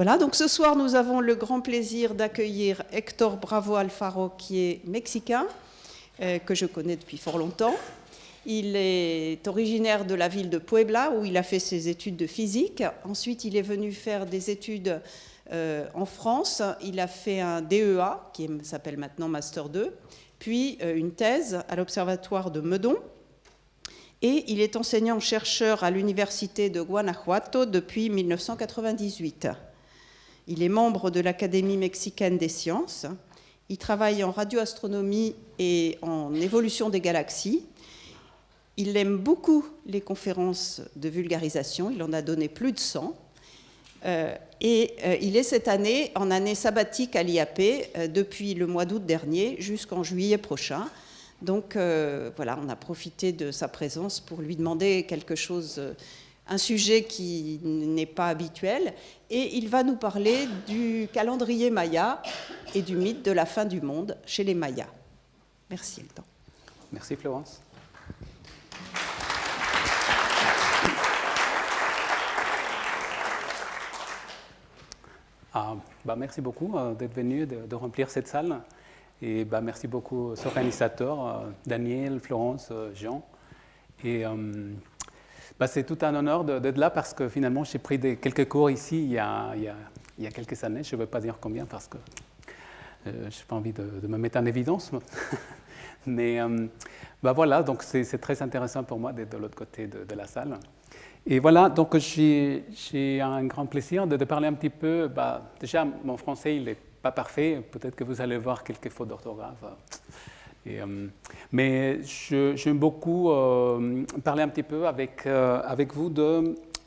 Voilà, donc ce soir, nous avons le grand plaisir d'accueillir Héctor Bravo Alfaro, qui est mexicain, que je connais depuis fort longtemps. Il est originaire de la ville de Puebla, où il a fait ses études de physique. Ensuite, il est venu faire des études en France. Il a fait un DEA, qui s'appelle maintenant Master 2, puis une thèse à l'Observatoire de Meudon. Et il est enseignant-chercheur à l'Université de Guanajuato depuis 1998. Il est membre de l'Académie mexicaine des sciences. Il travaille en radioastronomie et en évolution des galaxies. Il aime beaucoup les conférences de vulgarisation. Il en a donné plus de 100. Il est cette année en année sabbatique à l'IAP depuis le mois d'août dernier jusqu'en juillet prochain. Donc voilà, on a profité de sa présence pour lui demander quelque chose, un sujet qui n'est pas habituel. Et il va nous parler du calendrier maya et du mythe de la fin du monde chez les Mayas. Merci, Héctor. Merci, Florence. Merci beaucoup d'être venu, de remplir cette salle. Et merci beaucoup aux organisateurs, Daniel, Florence, Jean. Et c'est tout un honneur d'être là parce que finalement, j'ai pris quelques cours ici il y a quelques années. Je ne veux pas dire combien parce que je n'ai pas envie de me mettre en évidence. Mais voilà, donc c'est très intéressant pour moi d'être de l'autre côté de la salle. Et voilà, donc j'ai un grand plaisir de parler un petit peu. Déjà, mon français, il n'est pas parfait. Peut-être que vous allez voir quelques fautes d'orthographe. Mais j'aime beaucoup parler un petit peu avec vous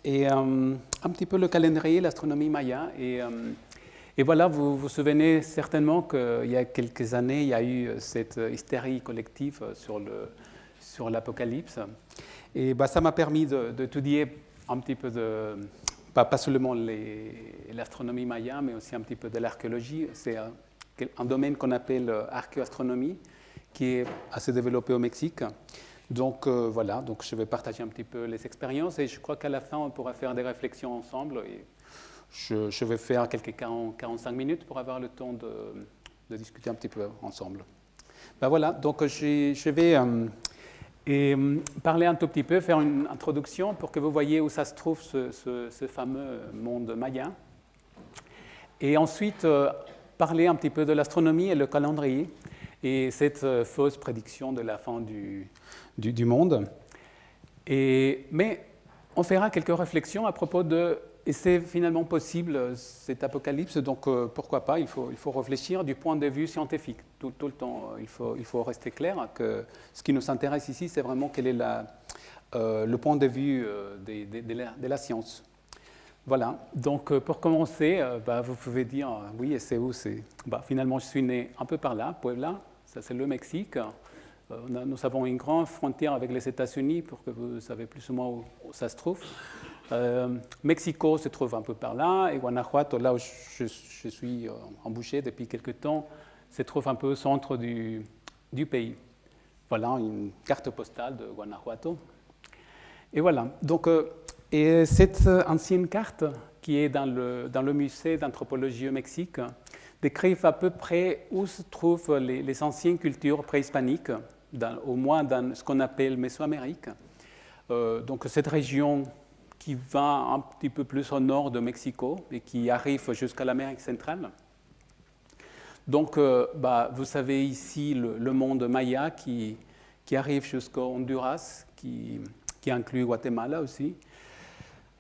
et un petit peu le calendrier, l'astronomie maya. Et voilà, vous vous souvenez certainement qu'il y a quelques années, il y a eu cette hystérie collective sur l'Apocalypse. Et ça m'a permis d'étudier un petit peu pas seulement l'astronomie maya, mais aussi un petit peu de l'archéologie. C'est un domaine qu'on appelle archéoastronomie, qui est assez développé au Mexique. Donc voilà, donc je vais partager un petit peu les expériences et je crois qu'à la fin, on pourra faire des réflexions ensemble. Et je vais faire quelques 45 minutes pour avoir le temps de discuter un petit peu ensemble. Voilà, donc je vais parler un tout petit peu, faire une introduction pour que vous voyez où ça se trouve, ce fameux monde maya. Et ensuite, parler un petit peu de l'astronomie et le calendrier et cette fausse prédiction de la fin du monde. Mais on fera quelques réflexions à propos de et c'est finalement possible, cet apocalypse, donc pourquoi pas, il faut réfléchir du point de vue scientifique. Tout le temps, il faut rester clair que ce qui nous intéresse ici, c'est vraiment quel est le point de vue de la science. Voilà, donc pour commencer, vous pouvez dire, oui, et c'est où finalement, je suis né un peu par là, Puebla, ça c'est le Mexique. Nous avons une grande frontière avec les États-Unis, pour que vous savez plus ou moins où ça se trouve. Mexico se trouve un peu par là, et Guanajuato, là où je suis embauché depuis quelques temps, se trouve un peu au centre du pays. Voilà une carte postale de Guanajuato. Et voilà, donc, et cette ancienne carte qui est dans le musée d'anthropologie au Mexique décrit à peu près où se trouvent les anciennes cultures préhispaniques, au moins dans ce qu'on appelle Mésoamérique. Donc cette région qui va un petit peu plus au nord de Mexico et qui arrive jusqu'à l'Amérique centrale. Donc, vous savez ici le monde maya qui arrive jusqu'au Honduras, qui inclut Guatemala aussi.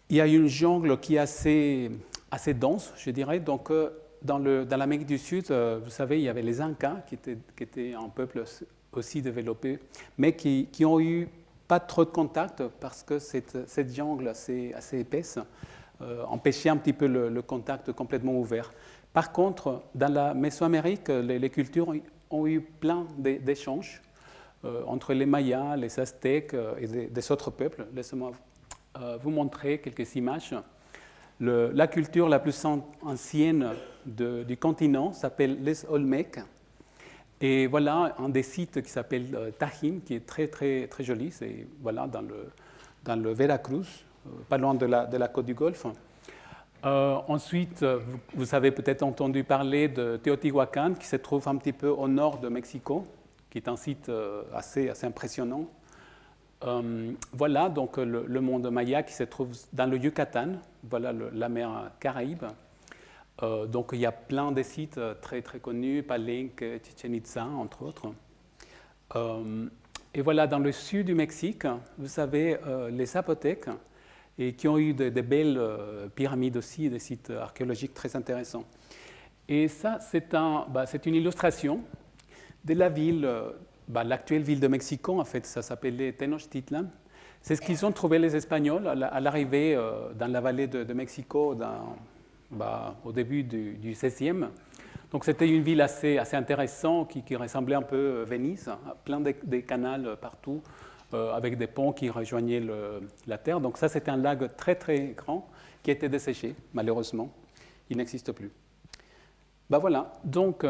Il y a une jungle qui est assez dense, je dirais. Donc, dans l'Amérique du Sud, vous savez, il y avait les Incas, qui étaient un peuple aussi développé, mais qui ont eu pas trop de contact parce que cette jungle assez épaisse empêchait un petit peu le contact complètement ouvert. Par contre, dans la Mésoamérique, les cultures ont eu plein d'échanges entre les Mayas, les Aztèques et des autres peuples. Laissez-moi vous montrer quelques images. La culture la plus ancienne du continent s'appelle les Olmecs. Et voilà un des sites qui s'appelle Tajín, qui est très, très, très joli. C'est dans le Veracruz, pas loin de la côte du Golfe. Ensuite, vous avez peut-être entendu parler de Teotihuacan, qui se trouve un petit peu au nord de Mexico, qui est un site assez impressionnant. Voilà donc le monde Maya qui se trouve dans le Yucatan, voilà la mer Caraïbe. Donc il y a plein de sites très connus, Palenque, Chichén Itzá, entre autres. Et voilà, dans le sud du Mexique, vous avez les Zapotèques, et qui ont eu de belles pyramides aussi, des sites archéologiques très intéressants. Et ça, c'est une illustration de la ville, l'actuelle ville de Mexico, en fait, ça s'appelait Tenochtitlan. C'est ce qu'ils ont trouvé les Espagnols à l'arrivée dans la vallée de Mexico au début du XVIe. Donc c'était une ville assez intéressante qui ressemblait un peu à Venise, plein de canaux partout, avec des ponts qui rejoignaient la terre. Donc ça, c'était un lac très grand qui a été desséché, malheureusement. Il n'existe plus. Voilà, donc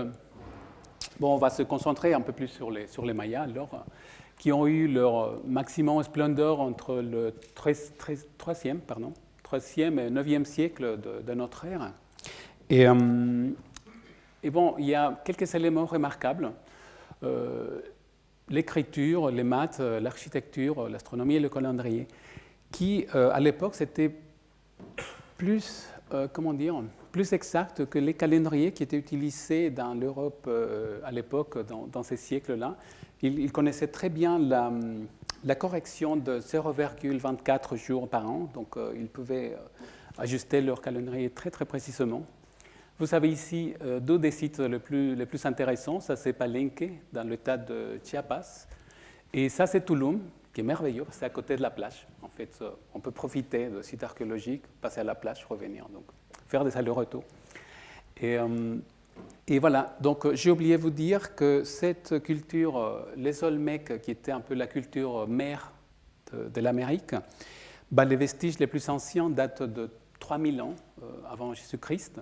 on va se concentrer un peu plus sur les Mayas, alors, qui ont eu leur maximum splendeur entre le 3e et 9e siècle de notre ère. Et il y a quelques éléments remarquables. L'écriture, les maths, l'architecture, l'astronomie et le calendrier, qui, à l'époque, c'était plus exact que les calendriers qui étaient utilisés dans l'Europe à l'époque, dans ces siècles-là. Ils connaissaient très bien la correction de 0,24 jours par an, donc ils pouvaient ajuster leur calendrier très précisément. Vous savez ici deux des sites les plus intéressants. Ça, c'est Palenque, dans l'état de Chiapas. Et ça, c'est Tulum, qui est merveilleux, c'est à côté de la plage. En fait, on peut profiter de sites archéologiques, passer à la plage, revenir, donc faire des allers-retours. Et voilà, donc j'ai oublié de vous dire que cette culture, les Olmecs, qui était un peu la culture mère de l'Amérique, les vestiges les plus anciens datent de 3000 ans avant Jésus-Christ,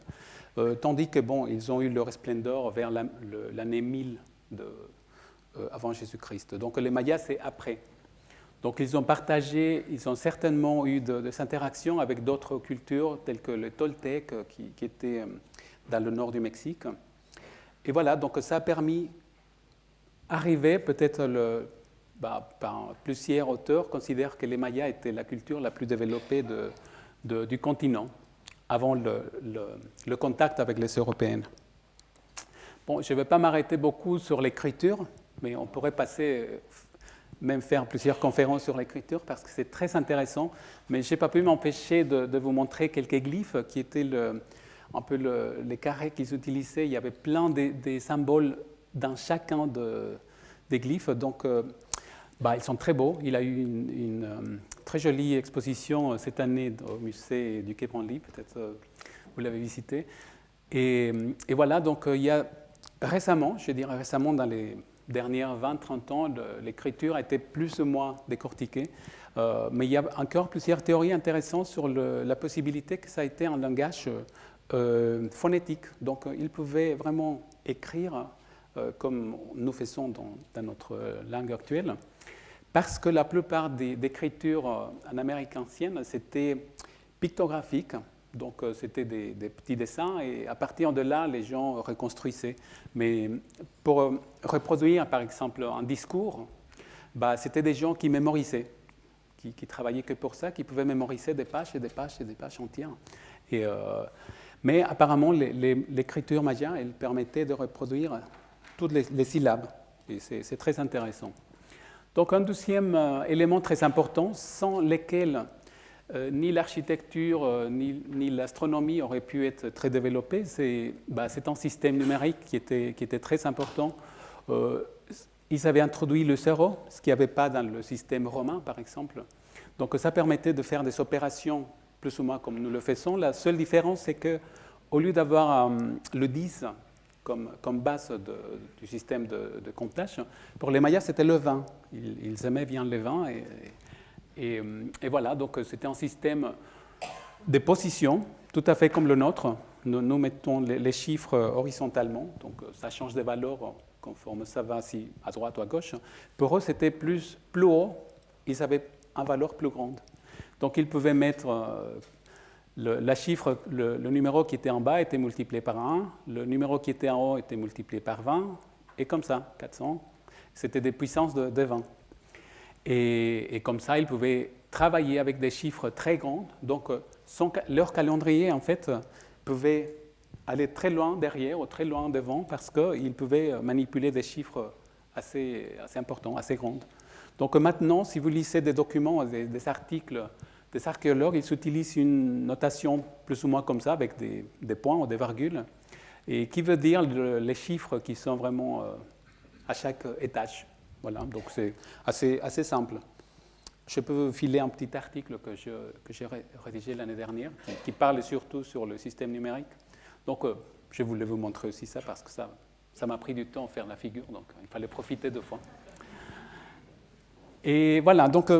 tandis que ils ont eu leur splendeur vers l'année 1000 avant Jésus-Christ. Donc les Mayas, c'est après. Donc ils ont certainement eu des interactions avec d'autres cultures, telles que les Toltecs, qui étaient dans le nord du Mexique. Et voilà, donc ça a permis d'arriver, peut-être par plusieurs auteurs considèrent que les Mayas étaient la culture la plus développée du continent, avant le contact avec les Européennes. Je ne vais pas m'arrêter beaucoup sur l'écriture, mais on pourrait même faire plusieurs conférences sur l'écriture parce que c'est très intéressant. Mais je n'ai pas pu m'empêcher de vous montrer quelques glyphes qui étaient un peu les carrés qu'ils utilisaient. Il y avait plein de symboles dans chacun des glyphes. Donc, ils sont très beaux. Il a eu une très jolie exposition cette année au musée du Quai Branly. Peut-être vous l'avez visité. Et voilà, donc il y a récemment, dans les dernières 20-30 ans, l'écriture a été plus ou moins décortiquée. Mais il y a encore plusieurs théories intéressantes sur la possibilité que ça a été un langage phonétique. Donc, ils pouvaient vraiment écrire comme nous faisons dans notre langue actuelle. Parce que la plupart des écritures en Amérique ancienne, c'était pictographique. Donc, c'était des petits dessins et à partir de là, les gens reconstruisaient. Mais pour reproduire, par exemple, un discours, c'était des gens qui mémorisaient, qui travaillaient que pour ça, qui pouvaient mémoriser des pages et des pages et des pages entières. Mais apparemment, l'écriture maya, elle permettait de reproduire toutes les syllabes. Et c'est très intéressant. Donc, un deuxième élément très important, sans lequel ni l'architecture ni l'astronomie auraient pu être très développées, c'est un système numérique qui était très important. Ils avaient introduit le zéro, ce qu'il n'y avait pas dans le système romain, par exemple. Donc, ça permettait de faire des opérations plus ou moins comme nous le faisons. La seule différence, c'est qu'au lieu d'avoir le 10 comme base du système de comptage, pour les Mayas, c'était le 20. Ils aimaient bien le 20 et voilà, donc c'était un système de position tout à fait comme le nôtre. Nous mettons les chiffres horizontalement, donc ça change de valeur conforme ça va à droite ou à gauche. Pour eux, c'était plus haut, ils avaient une valeur plus grande. Donc ils pouvaient mettre le numéro qui était en bas était multiplié par 1, le numéro qui était en haut était multiplié par 20, et comme ça, 400, c'était des puissances de 20. Et comme ça, ils pouvaient travailler avec des chiffres très grands. Donc, leur calendrier, en fait, pouvait aller très loin derrière ou très loin devant parce qu'ils pouvaient manipuler des chiffres assez importants, assez grands. Donc, maintenant, si vous lisez des documents, des articles des archéologues, ils utilisent une notation plus ou moins comme ça, avec des points ou des virgules, et qui veut dire les chiffres qui sont vraiment à chaque étage. Voilà, donc c'est assez simple. Je peux vous filer un petit article que j'ai rédigé l'année dernière, qui parle surtout sur le système numérique. Donc, je voulais vous montrer aussi ça, parce que ça m'a pris du temps à faire la figure, donc il fallait profiter 2 fois. Et voilà, donc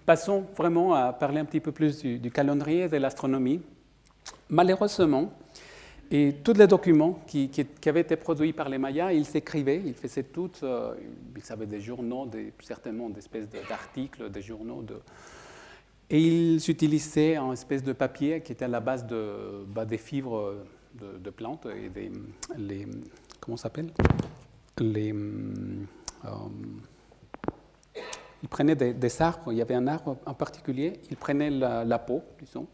passons vraiment à parler un petit peu plus du calendrier et de l'astronomie. Malheureusement, et tous les documents qui avaient été produits par les Mayas, ils s'écrivaient, ils faisaient tout, ils avaient des journaux, certainement des espèces d'articles, des journaux, et ils utilisaient une espèce de papier qui était à la base des fibres de plantes et comment ça s'appelle ils prenaient des arbres, il y avait un arbre en particulier, ils prenaient la peau, disons,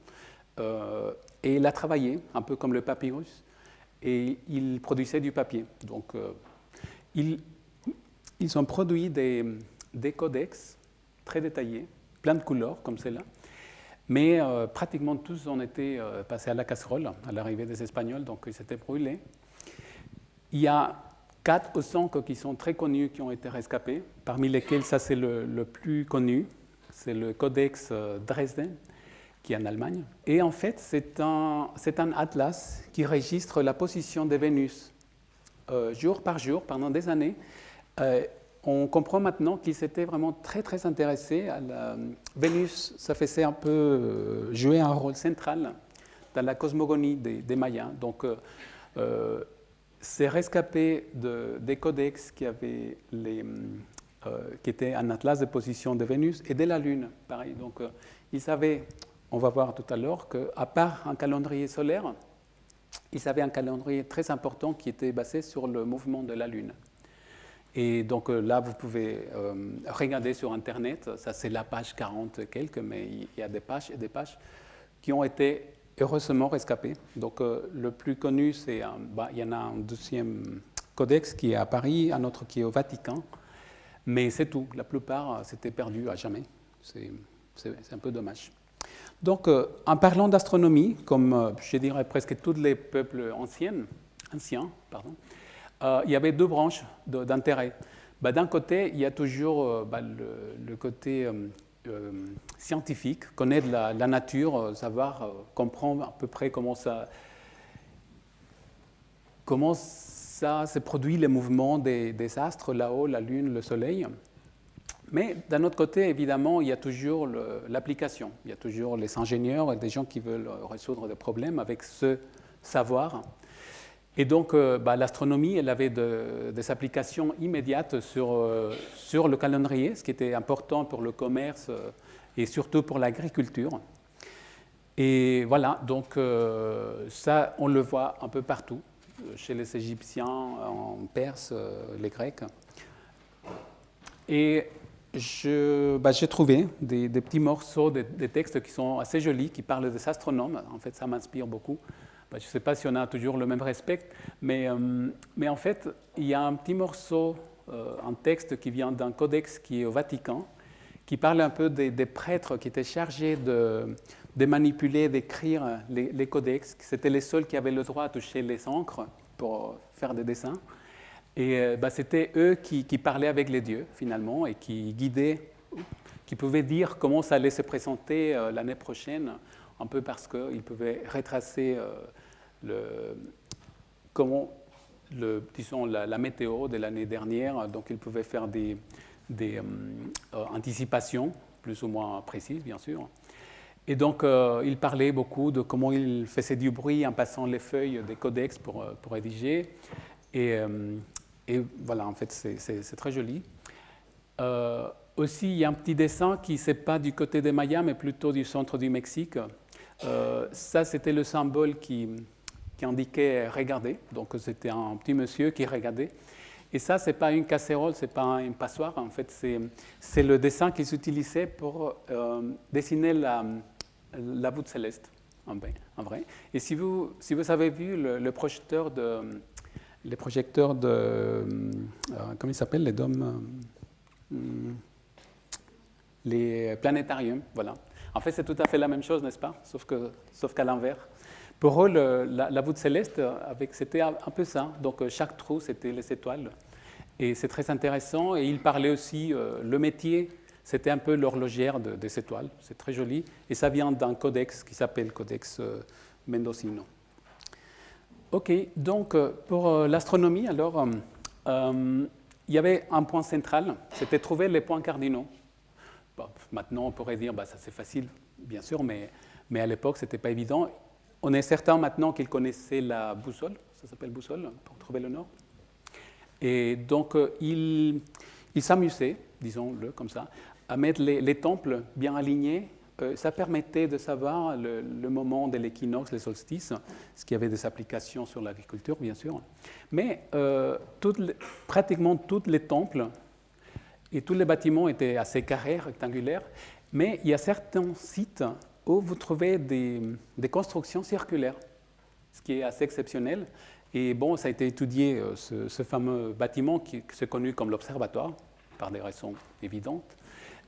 et la travaillaient, un peu comme le papyrus, et ils produisaient du papier. Donc, ils ont produit des codex très détaillés, plein de couleurs, comme celle-là, mais pratiquement tous ont été passés à la casserole à l'arrivée des Espagnols, donc ils s'étaient brûlés. Il y a 4 ou 5 qui sont très connus, qui ont été rescapés, parmi lesquels, ça c'est le plus connu, c'est le Codex Dresden, qui est en Allemagne. Et en fait, c'est un atlas qui registre la position de Vénus jour par jour, pendant des années. On comprend maintenant qu'ils s'étaient vraiment très, très intéressés à Vénus, ça faisait un peu jouer un rôle central dans la cosmogonie des Mayas. Donc, c'est rescapé des codex qui étaient un atlas de position de Vénus et de la Lune, pareil. Donc, ils savaient, on va voir tout à l'heure, qu'à part un calendrier solaire, ils avaient un calendrier très important qui était basé sur le mouvement de la Lune. Et donc là, vous pouvez regarder sur Internet, ça c'est la page 40 et quelques, mais il y a des pages et des pages qui ont été heureusement rescapées. Donc le plus connu, il y en a un deuxième codex qui est à Paris, un autre qui est au Vatican, mais c'est tout. La plupart s'étaient perdus à jamais. C'est un peu dommage. Donc en parlant d'astronomie, comme je dirais presque tous les peuples anciens, il y avait 2 branches d'intérêt. D'un côté, il y a toujours le côté scientifique, connaître la nature, savoir, comprendre à peu près comment ça se produit, les mouvements des astres là-haut, la Lune, le Soleil. Mais d'un autre côté, évidemment, il y a toujours l'application. Il y a toujours les ingénieurs et des gens qui veulent résoudre des problèmes avec ce savoir. Et donc, l'astronomie, elle avait des applications immédiates sur le calendrier, ce qui était important pour le commerce et surtout pour l'agriculture. Et voilà, donc ça, on le voit un peu partout, chez les Égyptiens, en Perse, les Grecs. Et j'ai trouvé des petits morceaux, des textes qui sont assez jolis, qui parlent des astronomes. En fait, ça m'inspire beaucoup. Je ne sais pas si on a toujours le même respect, mais en fait, il y a un petit morceau, un texte qui vient d'un codex qui est au Vatican, qui parle un peu des prêtres qui étaient chargés de manipuler, d'écrire les codex. C'était les seuls qui avaient le droit de toucher les encres pour faire des dessins. Et c'était eux qui parlaient avec les dieux, finalement, et qui guidaient, qui pouvaient dire comment ça allait se présenter l'année prochaine, un peu parce qu'ils pouvaient retracer la météo de l'année dernière. Donc, ils pouvaient faire des anticipations plus ou moins précises, bien sûr. Et donc, ils parlaient beaucoup de comment ils faisaient du bruit en passant les feuilles des codex pour rédiger. Et voilà, en fait, c'est très joli. Aussi, il y a un petit dessin qui n'est pas du côté des Mayas, mais plutôt du centre du Mexique, Ça, c'était le symbole qui indiquait regarder. Donc, c'était un petit monsieur qui regardait. Et ça, ce n'est pas une casserole, ce n'est pas une passoire. En fait, c'est le dessin qu'ils utilisaient pour dessiner la voûte céleste, en vrai. Et si vous avez vu les projecteurs de comment ils s'appellent, les dômes, les planétariums, voilà. En fait, c'est tout à fait la même chose, n'est-ce pas? Sauf qu'à l'envers. Pour eux, la voûte céleste, c'était un peu ça. Donc, chaque trou, c'était les étoiles. Et c'est très intéressant. Et ils parlaient aussi, le métier, c'était un peu l'horlogère des étoiles. C'est très joli. Et ça vient d'un codex qui s'appelle Codex Mendocino. OK, donc pour l'astronomie, alors, il y avait un point central, c'était trouver les points cardinaux. Bon, maintenant, on pourrait dire, ça c'est facile, bien sûr, mais à l'époque, ce n'était pas évident. On est certain maintenant qu'ils connaissaient la boussole, ça s'appelle boussole, pour trouver le nord. Et donc, ils s'amusaient, disons-le comme ça, à mettre les temples bien alignés. Ça permettait de savoir le moment de l'équinoxe, les solstices, ce qui avait des applications sur l'agriculture, bien sûr. Mais pratiquement tous les temples et tous les bâtiments étaient assez carrés, rectangulaires, mais il y a certains sites où vous trouvez des constructions circulaires, ce qui est assez exceptionnel. Et bon, ça a été étudié, ce fameux bâtiment qui s'est connu comme l'observatoire, par des raisons évidentes.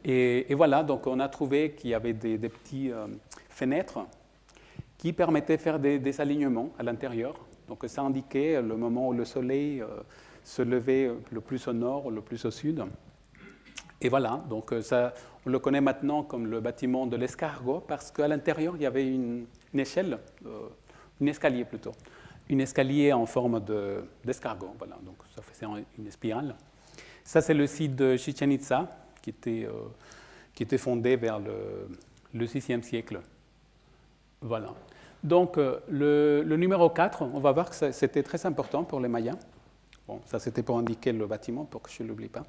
Et voilà, donc on a trouvé qu'il y avait des petites fenêtres qui permettaient de faire des alignements à l'intérieur. Donc ça indiquait le moment où le soleil se levait le plus au nord ou le plus au sud. Et voilà, donc ça, on le connaît maintenant comme le bâtiment de l'escargot parce qu'à l'intérieur, il y avait une échelle, un escalier plutôt. Un escalier en forme d'escargot, voilà, donc ça faisait une spirale. Ça, c'est le site de Chichen Itza, qui était fondé vers le VIe siècle. Voilà. Donc, le numéro 4, on va voir que c'était très important pour les Mayas. Bon, ça, c'était pour indiquer le bâtiment, pour que je ne l'oublie pas.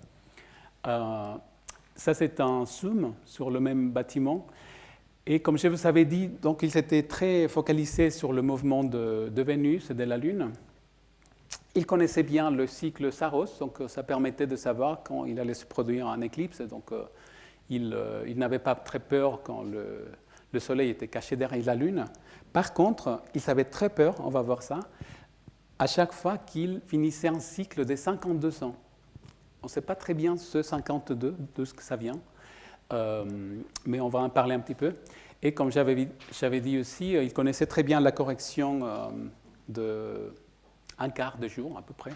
Ça, c'est un zoom sur le même bâtiment. Et comme je vous avais dit, donc, ils étaient très focalisés sur le mouvement de Vénus et de la Lune. Ils connaissaient bien le cycle Saros, donc ça permettait de savoir quand il allait se produire un éclipse. Donc, ils n'avaient pas très peur quand le Soleil était caché derrière la Lune. Par contre, ils avaient très peur, on va voir ça, à chaque fois qu'ils finissaient un cycle de 52 ans. On ne sait pas très bien ce 52, de ce que ça vient, mais on va en parler un petit peu. Et comme j'avais dit aussi, ils connaissaient très bien la correction de un quart de jour à peu près.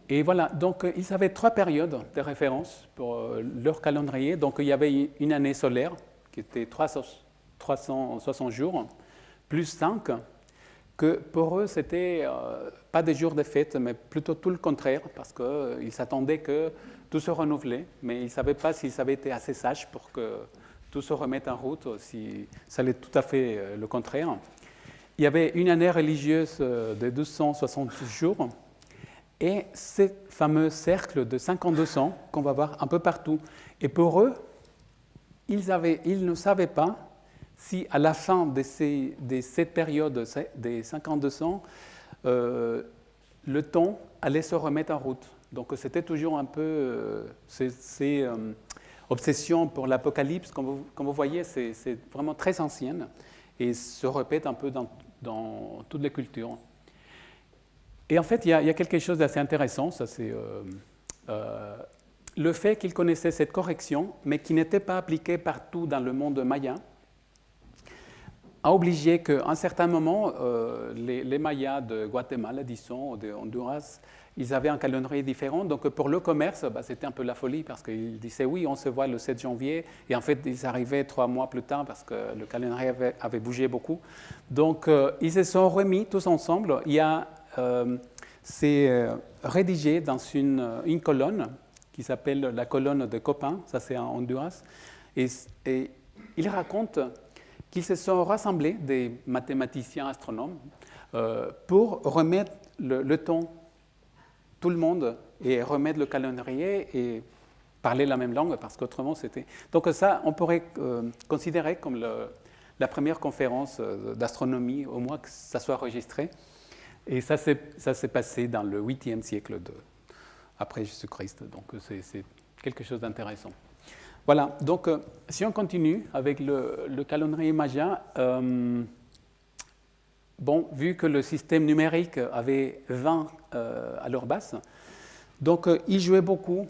Et voilà, donc ils avaient 3 périodes de référence pour leur calendrier. Donc il y avait une année solaire qui était 360 jours, plus 5, que pour eux, c'était pas des jours de fête, mais plutôt tout le contraire, parce qu'ils s'attendaient que tout se renouvelait, mais ils ne savaient pas s'ils avaient été assez sages pour que tout se remette en route, si ça allait tout à fait le contraire. Il y avait une année religieuse de 1260 jours et ce fameux cercle de 52 ans qu'on va voir un peu partout. Et pour eux, ils ne savaient pas si à la fin de cette période des 52 ans, le temps allait se remettre en route. Donc c'était toujours un peu ces obsessions pour l'Apocalypse. Comme vous voyez, c'est vraiment très ancienne et se répète un peu dans toutes les cultures. Et en fait, il y a quelque chose d'assez intéressant, ça c'est le fait qu'ils connaissaient cette correction, mais qui n'était pas appliquée partout dans le monde maya, a obligé qu'à un certain moment, les Mayas de Guatemala, disons, ou de Honduras, ils avaient un calendrier différent. Donc pour le commerce, c'était un peu la folie parce qu'ils disaient oui, on se voit le 7 janvier. Et en fait, ils arrivaient 3 mois plus tard parce que le calendrier avait bougé beaucoup. Donc ils se sont remis tous ensemble. C'est rédigé dans une colonne qui s'appelle la colonne de Copin, ça c'est en Honduras. Et il raconte qu'ils se sont rassemblés, des mathématiciens astronomes, pour remettre le temps, tout le monde, et remettre le calendrier et parler la même langue, parce qu'autrement c'était... Donc ça, on pourrait considérer comme la première conférence d'astronomie, au moins que ça soit enregistré. Et ça s'est passé dans le 8e siècle après Jésus-Christ. Donc c'est quelque chose d'intéressant. Voilà, donc si on continue avec le calendrier maya, bon, vu que le système numérique avait 20 à leur base, donc ils jouaient beaucoup,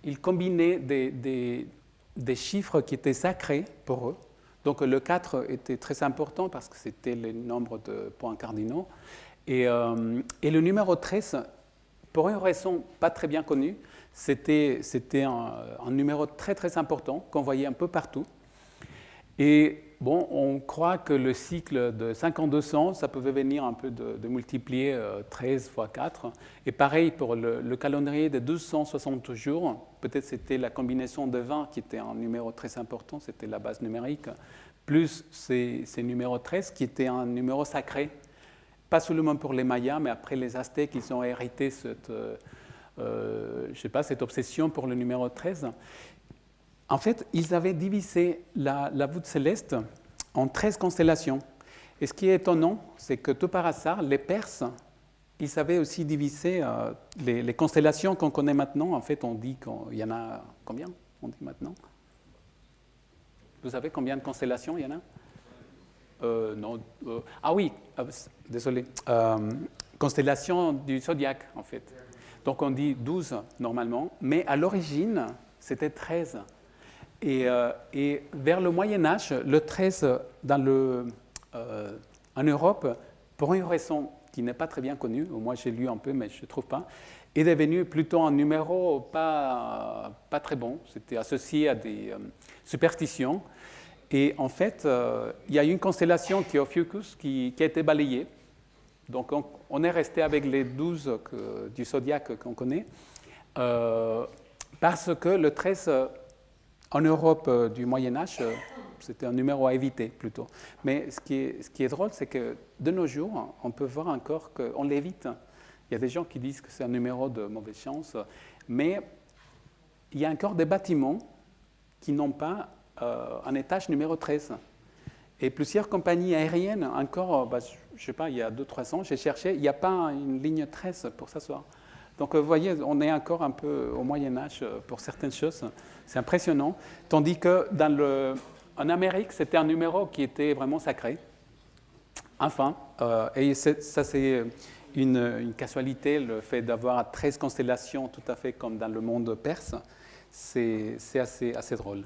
ils combinaient des chiffres qui étaient sacrés pour eux. Donc le 4 était très important parce que c'était le nombre de points cardinaux. Et le numéro 13, pour une raison pas très bien connue, c'était un numéro très très important qu'on voyait un peu partout. Et bon, on croit que le cycle de 5200, ça pouvait venir un peu de multiplier 13 fois 4. Et pareil pour le calendrier de 1260 jours, peut-être c'était la combinaison de 20 qui était un numéro très important, c'était la base numérique, plus ces numéros 13 qui était un numéro sacré. Pas seulement pour les Mayas, mais après les Aztèques, ils ont hérité cette obsession pour le numéro 13. En fait, ils avaient divisé la voûte céleste en 13 constellations. Et ce qui est étonnant, c'est que tout par hasard, les Perses, ils savaient aussi diviser les constellations qu'on connaît maintenant. En fait, on dit qu'il y en a combien, on dit maintenant? Vous savez combien de constellations il y en a? Non. Ah oui, désolé. Constellation du zodiaque, en fait. Donc on dit 12 normalement, mais à l'origine, c'était 13. Et vers le Moyen-Âge, le 13 en Europe, pour une raison qui n'est pas très bien connue, moi j'ai lu un peu, mais je ne trouve pas, est devenu plutôt un numéro pas très bon. C'était associé à des superstitions. Et en fait, il y a une constellation qui est Ophiuchus qui a été balayée. Donc on est resté avec les 12 du zodiaque qu'on connaît, parce que le 13 en Europe du Moyen-Âge, c'était un numéro à éviter plutôt. Mais ce qui est drôle, c'est que de nos jours, on peut voir encore qu'on l'évite. Il y a des gens qui disent que c'est un numéro de mauvaise chance, mais il y a encore des bâtiments qui n'ont pas un étage numéro 13. Et plusieurs compagnies aériennes, encore, je ne sais pas, il y a 2-3 ans, j'ai cherché, il n'y a pas une ligne 13 pour s'asseoir. Donc vous voyez, on est encore un peu au Moyen-Âge pour certaines choses. C'est impressionnant. Tandis qu'en Amérique, c'était un numéro qui était vraiment sacré. Enfin, et ça c'est une casualité, le fait d'avoir 13 constellations tout à fait comme dans le monde perse, c'est assez drôle.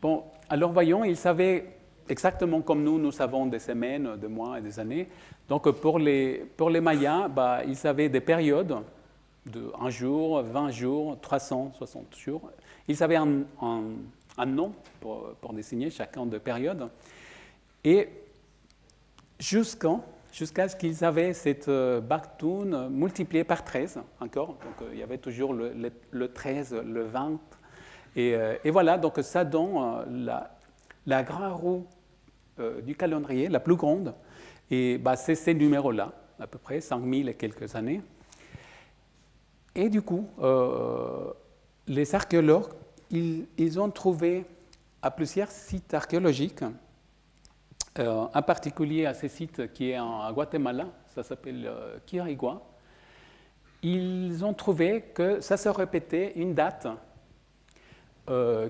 Bon, alors voyons, ils savaient exactement comme nous savons des semaines, des mois et des années. Donc pour les Mayas, ils savaient des périodes de 1 jour, 20 jours, 360 jours. Ils avaient un nom pour désigner chacun de périodes. Et jusqu'à ce qu'ils avaient cette Baktun multipliée par 13 encore. Donc il y avait toujours le 13, le 20. Et voilà, donc ça donne la grande roue du calendrier, la plus grande. Et c'est ces numéros-là, à peu près 5000 et quelques années. Et du coup, les archéologues, ils ont trouvé à plusieurs sites archéologiques, en particulier à ce site qui est à Guatemala, ça s'appelle Quirigua. Ils ont trouvé que ça se répétait une date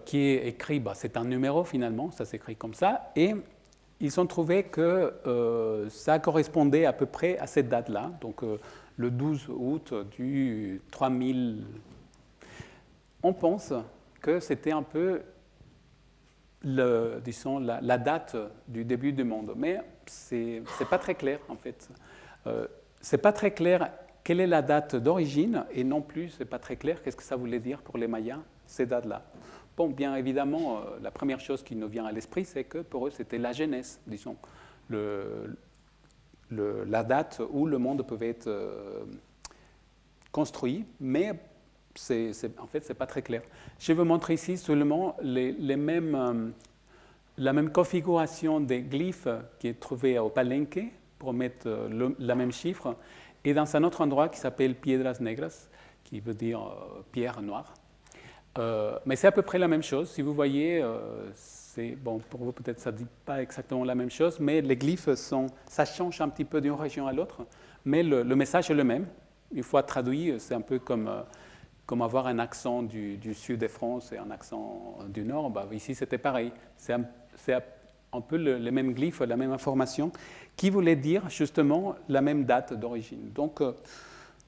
qui est écrite, c'est un numéro finalement, ça s'écrit comme ça, et ils ont trouvé que ça correspondait à peu près à cette date-là, donc le 12 août du 3000. On pense que c'était un peu la date du début du monde, mais c'est pas très clair en fait. C'est pas très clair quelle est la date d'origine, et non plus c'est pas très clair qu'est-ce que ça voulait dire pour les Mayas, ces dates-là. Bon, bien évidemment, la première chose qui nous vient à l'esprit, c'est que pour eux, c'était la genèse, disons, la date où le monde pouvait être construit, mais en fait, ce n'est pas très clair. Je vais vous montrer ici seulement la même configuration des glyphes qui est trouvée au Palenque, pour mettre le même chiffre, et dans un autre endroit qui s'appelle Piedras Negras, qui veut dire pierre noire. Mais c'est à peu près la même chose. Si vous voyez, bon, pour vous peut-être ça ne dit pas exactement la même chose, mais les glyphes, ça change un petit peu d'une région à l'autre, mais le message est le même. Une fois traduit, c'est un peu comme avoir un accent du sud de France et un accent du nord. Bah, ici, c'était pareil. C'est un peu les mêmes glyphes, la même information, qui voulait dire justement la même date d'origine. Donc,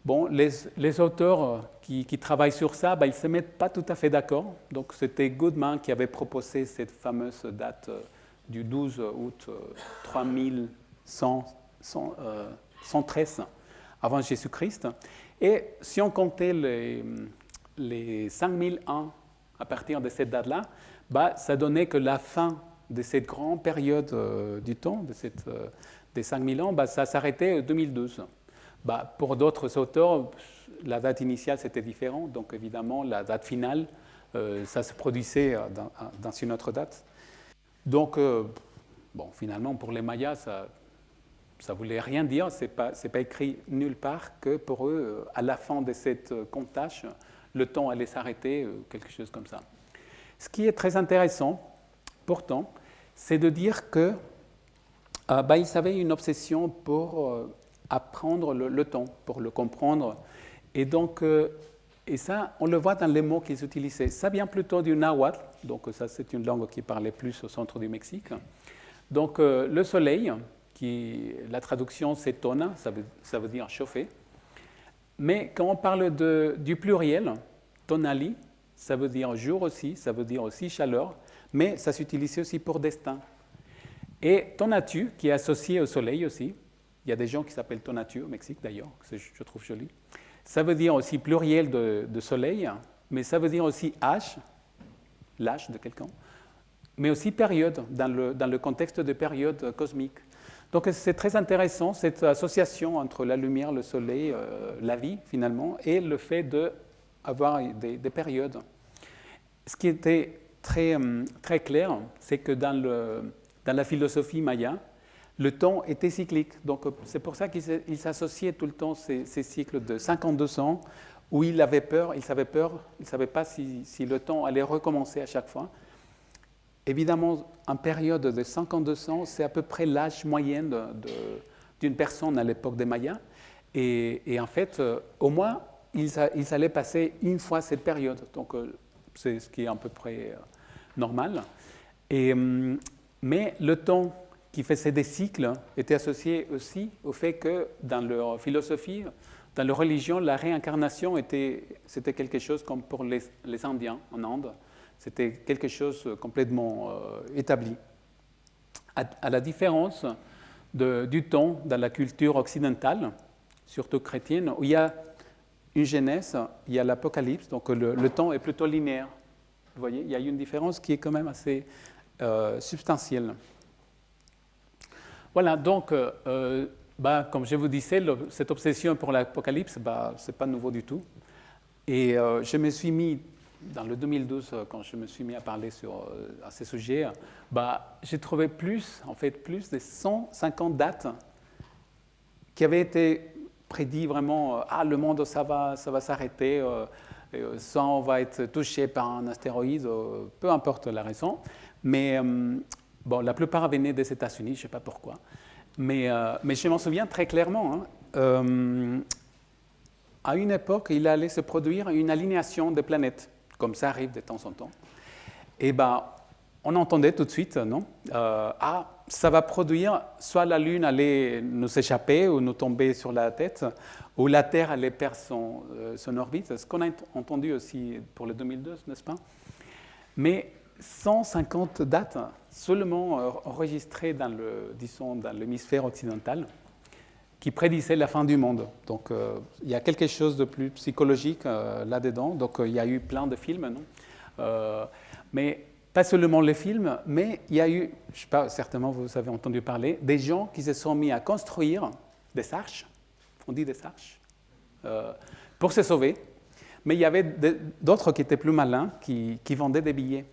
bon, les auteurs qui travaillent sur ça, bah, ils ne se mettent pas tout à fait d'accord. Donc, c'était Goodman qui avait proposé cette fameuse date du 12 août 3113 avant Jésus-Christ. Et si on comptait les 5000 ans à partir de cette date-là, bah, ça donnait que la fin de cette grande période du temps, des 5000 ans, bah, ça s'arrêtait en 2012. Bah, pour d'autres auteurs, la date initiale, c'était différent. Donc, évidemment, la date finale, ça se produisait dans une autre date. Donc, bon, finalement, pour les Mayas, ça ne voulait rien dire. Ce n'est pas écrit nulle part que pour eux, à la fin de cette comptage, le temps allait s'arrêter, quelque chose comme ça. Ce qui est très intéressant, pourtant, c'est de dire que bah, ils avaient une obsession pour apprendre le temps, pour le comprendre. Et donc, et ça, on le voit dans les mots qu'ils utilisaient. Ça vient plutôt du nahuatl, donc ça c'est une langue qui parlait plus au centre du Mexique. Donc le soleil, la traduction c'est tona, ça veut dire chauffer. Mais quand on parle du pluriel, tonali, ça veut dire jour aussi, ça veut dire aussi chaleur, mais ça s'utilisait aussi pour destin. Et tonatu, qui est associé au soleil aussi, il y a des gens qui s'appellent tonatu au Mexique d'ailleurs, que je trouve joli. Ça veut dire aussi pluriel de soleil, mais ça veut dire aussi âge, l'âge de quelqu'un, mais aussi période, dans le contexte de période cosmique. Donc c'est très intéressant cette association entre la lumière, le soleil, la vie finalement, et le fait d'avoir des périodes. Ce qui était très, très clair, c'est que dans la philosophie maya, le temps était cyclique. Donc c'est pour ça qu'il s'associait tout le temps ces cycles de 52 ans où il avait peur, il ne savait pas si le temps allait recommencer à chaque fois. Évidemment, en période de 52 ans, c'est à peu près l'âge moyen d'une personne à l'époque des Mayas. Et en fait, au moins, ils allaient passer une fois cette période. Donc c'est ce qui est à peu près normal. Mais le temps qui faisait des cycles était associé aussi au fait que dans leur philosophie, dans leur religion, la réincarnation c'était quelque chose comme pour les Indiens en Inde. C'était quelque chose complètement établi. À la différence du temps dans la culture occidentale, surtout chrétienne, où il y a une Genèse, il y a l'Apocalypse, donc le temps est plutôt linéaire. Vous voyez, il y a une différence qui est quand même assez substantielle. Voilà, donc, comme je vous disais, cette obsession pour l'Apocalypse, ce n'est pas nouveau du tout. Et je me suis mis, dans le 2012, quand je me suis mis à parler à ces sujets, j'ai trouvé plus de 150 dates qui avaient été prédit vraiment, le monde, ça va s'arrêter, ça, on va être touché par un astéroïde, peu importe la raison. Mais la plupart venaient des États-Unis, je ne sais pas pourquoi. Mais je m'en souviens très clairement. À une époque, il allait se produire une alignation des planètes, comme ça arrive de temps en temps. Et on entendait tout de suite, non ? Ça va produire, soit la Lune allait nous échapper ou nous tomber sur la tête, ou la Terre allait perdre son orbite. Ce qu'on a entendu aussi pour le 2002, n'est-ce pas ? Mais 150 dates seulement enregistrées dans l'hémisphère occidental qui prédisaient la fin du monde. Donc il y a quelque chose de plus psychologique là-dedans. Donc il y a eu plein de films, non ? Mais pas seulement les films, mais il y a eu, je ne sais pas, certainement vous avez entendu parler, des gens qui se sont mis à construire des arches, on dit des arches, pour se sauver. Mais il y avait d'autres qui étaient plus malins, qui vendaient des billets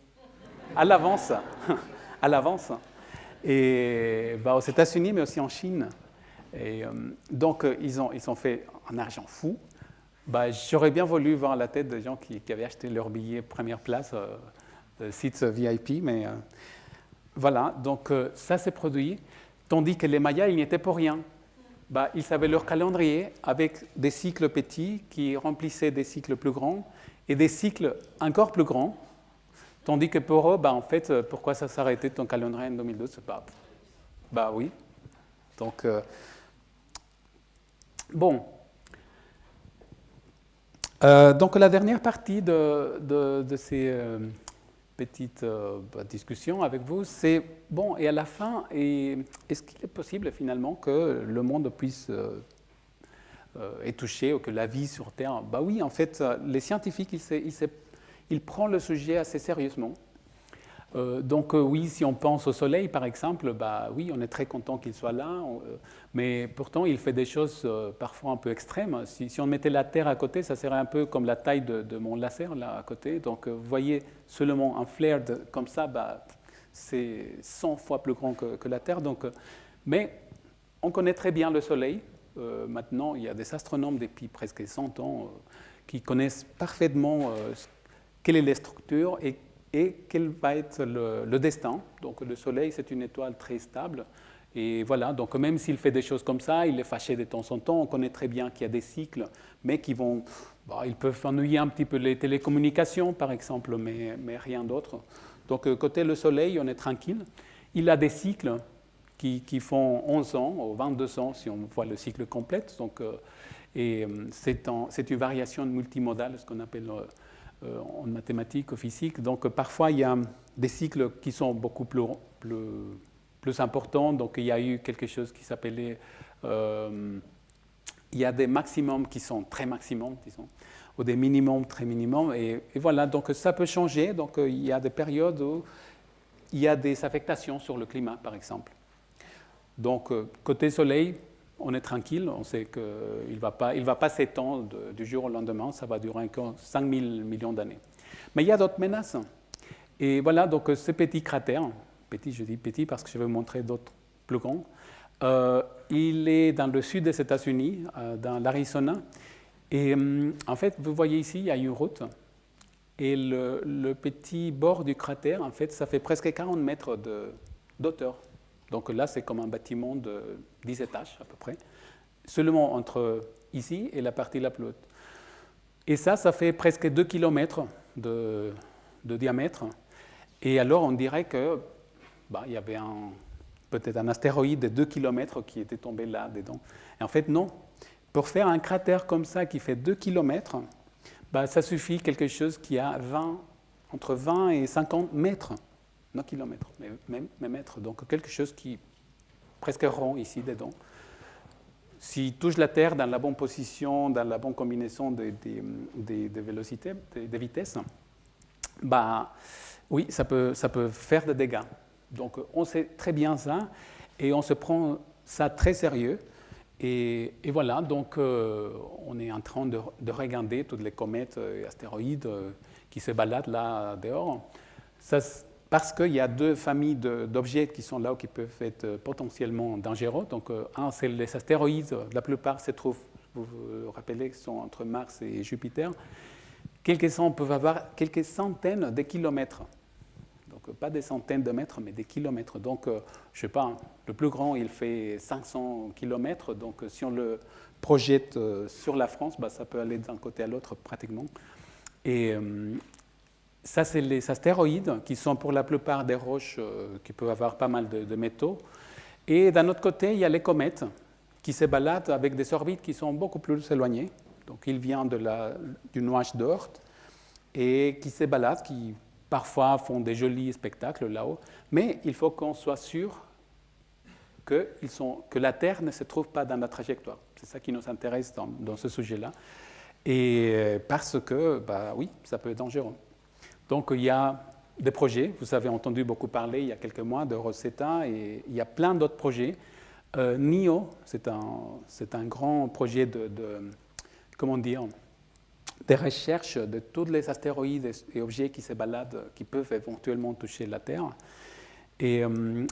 à l'avance, et aux États-Unis, mais aussi en Chine. Et donc ils ont fait un argent fou. J'aurais bien voulu voir la tête des gens qui avaient acheté leur billet première place, sites VIP, mais voilà, donc ça s'est produit, tandis que les Mayas, ils n'y étaient pour rien. Ils avaient leur calendrier avec des cycles petits qui remplissaient des cycles plus grands et des cycles encore plus grands, tandis que pour eux, en fait, pourquoi ça s'arrêtait ton calendrier en 2012 ? Oui. Donc, bon. Donc la dernière partie de ces petite discussion avec vous, c'est, et à la fin, est-ce qu'il est possible finalement que le monde puisse être touché ou que la vie sur Terre... Oui, en fait, les scientifiques, ils prennent le sujet assez sérieusement. Donc oui, si on pense au Soleil, par exemple, oui, on est très content qu'il soit là, mais pourtant, il fait des choses parfois un peu extrêmes. Si on mettait la Terre à côté, ça serait un peu comme la taille de mon laser, là, à côté. Donc, vous voyez seulement un flare comme ça, c'est 100 fois plus grand que la Terre. Donc, mais on connaît très bien le Soleil. Maintenant, il y a des astronomes depuis presque 100 ans qui connaissent parfaitement quelle est la structure et quel va être le destin. Donc le Soleil, c'est une étoile très stable. Et voilà, donc même s'il fait des choses comme ça, il est fâché de temps en temps. On connaît très bien qu'il y a des cycles, mais qui vont... ils peuvent ennuyer un petit peu les télécommunications, par exemple, mais rien d'autre. Donc côté le Soleil, on est tranquille. Il a des cycles qui font 11 ans ou 22 ans, si on voit le cycle complet. Donc, c'est une variation multimodale, ce qu'on appelle... en mathématiques ou physique. Donc, parfois, il y a des cycles qui sont beaucoup plus importants. Donc, il y a eu quelque chose qui s'appelait... il y a des maximums qui sont très maximums, disons, ou des minimums très minimums. Et voilà, donc ça peut changer. Donc, il y a des périodes où il y a des affectations sur le climat, par exemple. Donc, côté Soleil, on est tranquille, on sait qu'il ne va pas s'étendre du jour au lendemain, ça va durer encore 5 000 millions d'années. Mais il y a d'autres menaces. Et voilà, donc ce petit cratère, petit, je dis petit parce que je vais vous montrer d'autres plus grands, il est dans le sud des États-Unis, dans l'Arizona. Et en fait, vous voyez ici, il y a une route. Et le petit bord du cratère, en fait, ça fait presque 40 mètres d'auteur. Donc là, c'est comme un bâtiment de 10 étages à peu près, seulement entre ici et la partie la plus haute. Et ça fait presque 2 km de diamètre. Et alors, on dirait que il y avait peut-être un astéroïde de 2 km qui était tombé là-dedans. Et en fait, non. Pour faire un cratère comme ça qui fait 2 km, ça suffit quelque chose qui a entre 20 et 50 mètres. Non kilomètres, mais mètres. Donc quelque chose qui est presque rond ici dedans. S'il touche la Terre dans la bonne position, dans la bonne combinaison des vélocités, des vitesses, oui, ça peut faire des dégâts. Donc on sait très bien ça et on se prend ça très sérieux. Et voilà, donc on est en train de regarder toutes les comètes et astéroïdes qui se baladent là dehors. Parce qu'il y a deux familles d'objets qui sont là qui peuvent être potentiellement dangereux. Donc, un, c'est les astéroïdes. La plupart se trouvent, vous vous rappelez, qui sont entre Mars et Jupiter. Quelques-uns peuvent avoir quelques centaines de kilomètres. Donc, pas des centaines de mètres, mais des kilomètres. Donc, je ne sais pas, le plus grand, il fait 500 kilomètres. Donc, si on le projette sur la France, ça peut aller d'un côté à l'autre pratiquement. Et... ça, c'est les astéroïdes, qui sont pour la plupart des roches qui peuvent avoir pas mal de métaux. Et d'un autre côté, il y a les comètes qui se baladent avec des orbites qui sont beaucoup plus éloignées. Donc, ils viennent du nuage d'Oort et qui se baladent, qui parfois font des jolis spectacles là-haut. Mais il faut qu'on soit sûr que la Terre ne se trouve pas dans la trajectoire. C'est ça qui nous intéresse dans ce sujet-là. Et parce que, oui, ça peut être dangereux. Donc, il y a des projets. Vous avez entendu beaucoup parler il y a quelques mois de Rosetta et il y a plein d'autres projets. NIO, c'est un grand projet de recherche de tous les astéroïdes et objets qui se baladent, qui peuvent éventuellement toucher la Terre. Et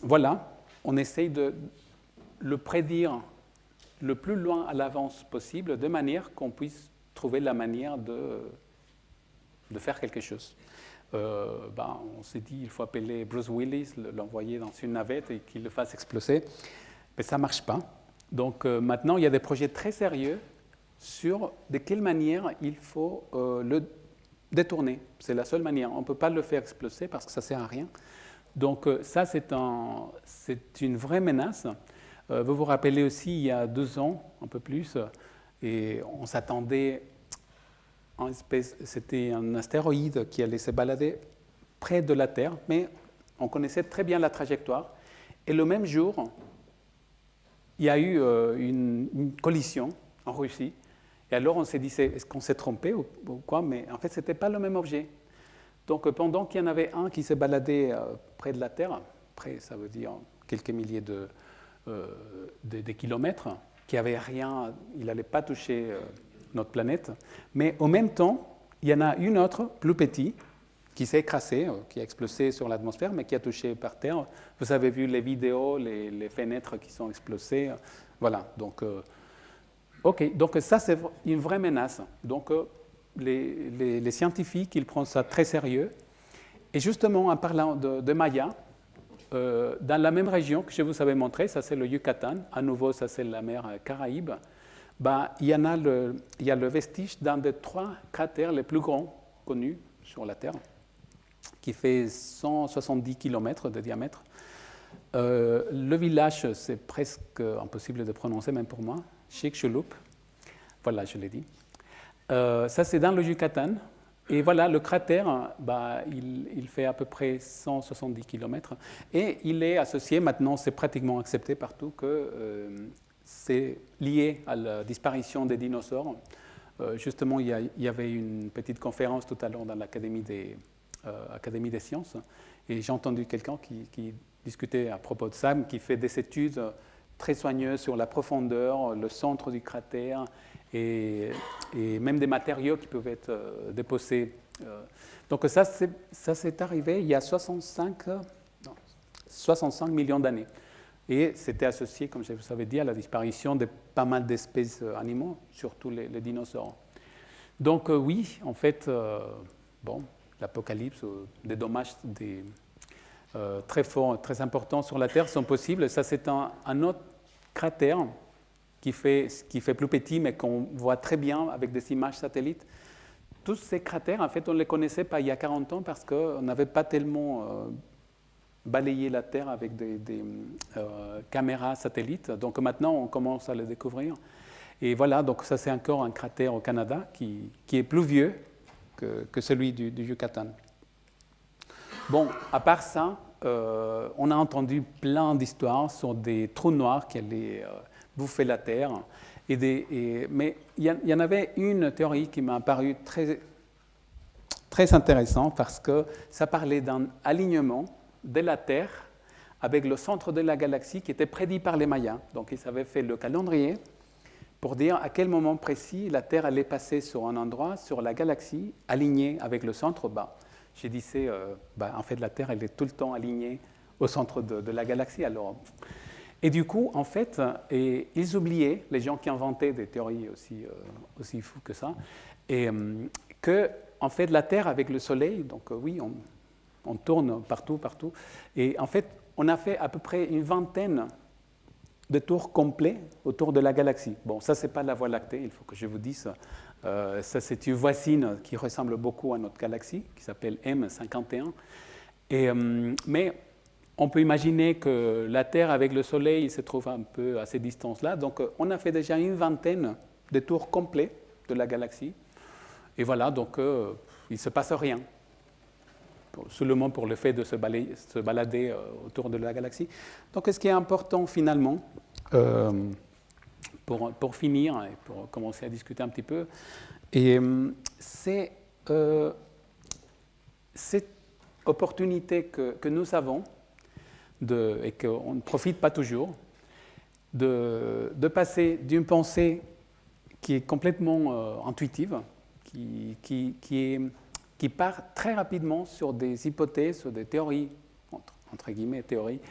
voilà, on essaye de le prédire le plus loin à l'avance possible, de manière qu'on puisse trouver la manière de faire quelque chose. On s'est dit il faut appeler Bruce Willis, l'envoyer dans une navette et qu'il le fasse exploser. Mais ça ne marche pas. Donc maintenant, il y a des projets très sérieux sur de quelle manière il faut le détourner. C'est la seule manière. On ne peut pas le faire exploser parce que ça ne sert à rien. Donc ça, c'est une vraie menace. Vous vous rappelez aussi, il y a 2 ans, un peu plus, et on s'attendait, c'était un astéroïde qui allait se balader près de la Terre, mais on connaissait très bien la trajectoire. Et le même jour, il y a eu une collision en Russie. Et alors on s'est dit, est-ce qu'on s'est trompé ou quoi? Mais en fait, ce n'était pas le même objet. Donc pendant qu'il y en avait un qui se baladait près de la Terre, près ça veut dire quelques milliers de kilomètres, qui n'avait rien, il n'allait pas toucher notre planète, mais en même temps, il y en a une autre, plus petite, qui s'est écrasée, qui a explosé sur l'atmosphère, mais qui a touché par terre. Vous avez vu les vidéos, les fenêtres qui sont explosées. Voilà, donc, donc ça, c'est une vraie menace. Donc, les scientifiques, ils prennent ça très sérieux. Et justement, en parlant de Maya, dans la même région que je vous avais montré, ça c'est le Yucatan, à nouveau, ça c'est la mer Caraïbe, il y a le vestige d'un des 3 cratères les plus grands connus sur la Terre, qui fait 170 km de diamètre. Le village, c'est presque impossible de prononcer, même pour moi, Chicxulub. Voilà, je l'ai dit. Ça, c'est dans le Yucatan. Et voilà, le cratère, il fait à peu près 170 km. Et il est associé, maintenant, c'est pratiquement accepté partout, que c'est lié à la disparition des dinosaures. Justement, il y avait une petite conférence tout à l'heure dans l'Académie des sciences. Et j'ai entendu quelqu'un qui discutait à propos de ça, qui fait des études très soigneuses sur la profondeur, le centre du cratère, et même des matériaux qui peuvent être déposés. Donc ça, c'est arrivé il y a 65 millions d'années. Et c'était associé, comme je vous avais dit, à la disparition de pas mal d'espèces animaux, surtout les dinosaures. Donc oui, en fait, l'apocalypse, des dommages très forts, très importants sur la Terre sont possibles. Ça, c'est un autre cratère qui fait plus petit, mais qu'on voit très bien avec des images satellites. Tous ces cratères, en fait, on ne les connaissait pas il y a 40 ans parce qu'on n'avait pas tellement balayé la Terre avec des caméras satellites. Donc maintenant, on commence à les découvrir. Et voilà, donc ça, c'est encore un cratère au Canada qui est plus vieux que celui du Yucatan. Bon, à part ça, on a entendu plein d'histoires sur des trous noirs qui allaient bouffer la Terre. Mais il y en avait une théorie qui m'a paru très, très intéressante parce que ça parlait d'un alignement de la Terre avec le centre de la galaxie qui était prédit par les Mayas. Donc ils avaient fait le calendrier pour dire à quel moment précis la Terre allait passer sur un endroit, sur la galaxie, alignée avec le centre. J'ai dit, en fait, la Terre, elle est tout le temps alignée au centre de la galaxie. Alors, et du coup, en fait, ils oubliaient, les gens qui inventaient des théories aussi fous que ça, que, en fait, la Terre avec le Soleil, donc oui, on tourne partout. Et en fait, on a fait à peu près une vingtaine de tours complets autour de la galaxie. Bon, ça, ce n'est pas la Voie lactée, il faut que je vous dise. Ça, c'est une voisine qui ressemble beaucoup à notre galaxie, qui s'appelle M51. Mais on peut imaginer que la Terre avec le Soleil se trouve un peu à ces distances-là. Donc, on a fait déjà une vingtaine de tours complets de la galaxie. Et voilà, donc, il ne se passe rien. Seulement pour le fait de se balader autour de la galaxie. Donc, ce qui est important finalement, pour finir et pour commencer à discuter un petit peu, c'est cette opportunité que nous avons, et qu'on ne profite pas toujours, de passer d'une pensée qui est complètement intuitive, qui part très rapidement sur des hypothèses, sur des théories, entre guillemets théories,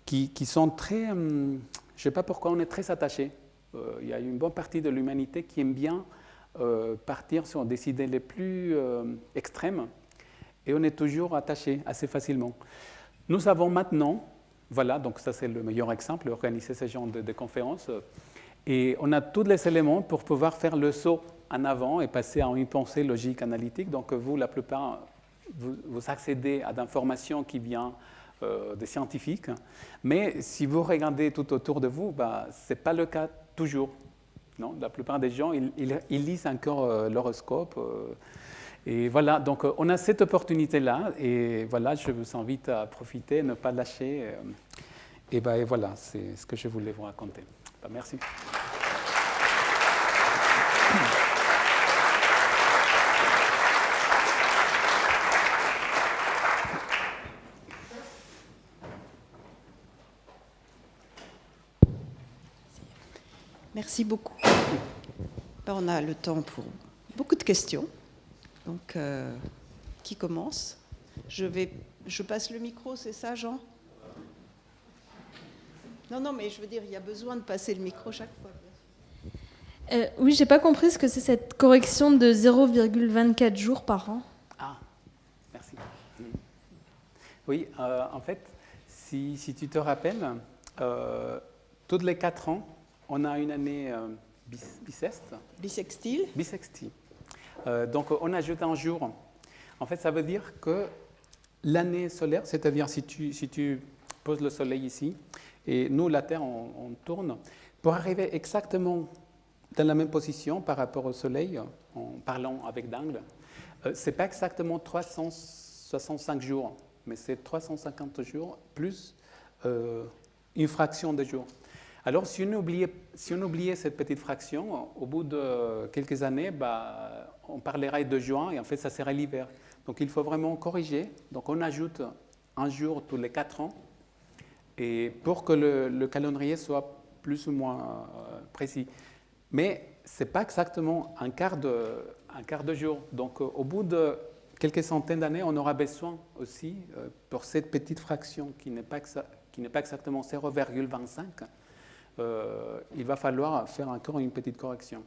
qui sont très... je ne sais pas pourquoi on est très attachés. Il y a une bonne partie de l'humanité qui aime bien partir sur des idées les plus extrêmes et on est toujours attaché assez facilement. Nous avons maintenant, voilà, donc ça c'est le meilleur exemple, organiser ce genre de conférences, et on a tous les éléments pour pouvoir faire le saut en avant et passer à une pensée logique analytique. Donc vous, la plupart, vous accédez à d'informations qui viennent des scientifiques, mais si vous regardez tout autour de vous, ce n'est pas le cas toujours. Non, la plupart des gens, ils lisent encore l'horoscope. Et voilà, donc on a cette opportunité-là, et voilà, je vous invite à profiter, ne pas lâcher. Et voilà, c'est ce que je voulais vous raconter. Merci. Merci beaucoup. On a le temps pour beaucoup de questions. Donc, qui commence ? Je passe le micro, c'est ça, Jean ? Non, mais je veux dire, il y a besoin de passer le micro chaque fois. Oui, j'ai pas compris ce que c'est cette correction de 0,24 jours par an. Ah, merci. Oui, en fait, si tu te rappelles, tous les 4 ans, on a une année Bissextile. Donc, on ajoute un jour. En fait, ça veut dire que l'année solaire, c'est-à-dire si tu poses le soleil ici, et nous, la Terre, on tourne, pour arriver exactement dans la même position par rapport au soleil, en parlant avec d'angle, ce n'est pas exactement 365 jours, mais c'est 350 jours plus une fraction de jours. Alors, si on oubliait cette petite fraction, au bout de quelques années, on parlerait de juin et en fait, ça serait l'hiver. Donc, il faut vraiment corriger. Donc, on ajoute un jour tous les 4 ans et pour que le calendrier soit plus ou moins précis. Mais ce n'est pas exactement un quart de jour. Donc, au bout de quelques centaines d'années, on aura besoin aussi, pour cette petite fraction qui n'est pas exactement 0,25, il va falloir faire encore une petite correction.